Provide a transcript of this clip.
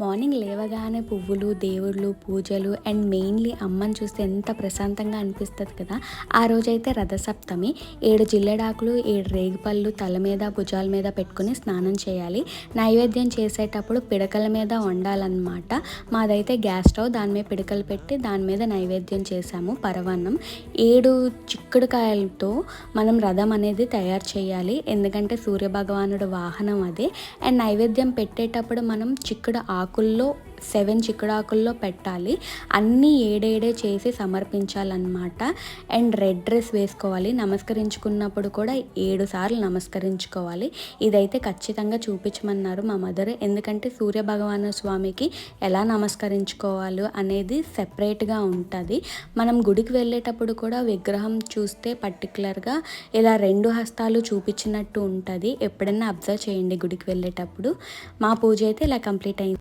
Morning లేవగానే పువ్వులు, దేవుళ్ళు, పూజలు అండ్ మెయిన్లీ అమ్మని చూస్తే ఎంత ప్రశాంతంగా అనిపిస్తుంది కదా. ఆ రోజైతే రథసప్తమి. 7 జిల్లెడాకులు, 7 రేగిపళ్ళు తల మీద, భుజాల మీద పెట్టుకుని స్నానం చేయాలి. నైవేద్యం చేసేటప్పుడు పిడకల మీద వండాలన్నమాట. మాదైతే గ్యాస్ స్టవ్, దాని మీద పిడకలు పెట్టి దాని మీద నైవేద్యం చేసాము పరవాన్నం. 7 చిక్కుడుకాయలతో మనం రథం అనేది తయారు చేయాలి. ఎందుకంటే సూర్యభగవానుడు వాహనం అదే. అండ్ నైవేద్యం పెట్టేటప్పుడు మనం చిక్కుడు ఆకుల్లో 7 చిక్కుడాకుల్లో పెట్టాలి. అన్నీ ఏడేడే చేసి సమర్పించాలన్నమాట. అండ్ రెడ్ డ్రెస్ వేసుకోవాలి. నమస్కరించుకున్నప్పుడు కూడా 7 సార్లు నమస్కరించుకోవాలి. ఇదైతే ఖచ్చితంగా చూపించమన్నారు మా మదర్. ఎందుకంటే సూర్యభగవాను స్వామికి ఎలా నమస్కరించుకోవాలో అనేది సెపరేట్గా ఉంటుంది. మనం గుడికి వెళ్ళేటప్పుడు కూడా విగ్రహం చూస్తే పర్టికులర్గా ఇలా 2 హస్తాలు చూపించినట్టు ఉంటుంది. ఎప్పుడైనా అబ్జర్వ్ చేయండి గుడికి వెళ్ళేటప్పుడు. మా పూజ అయితే ఇలా కంప్లీట్ అయింది.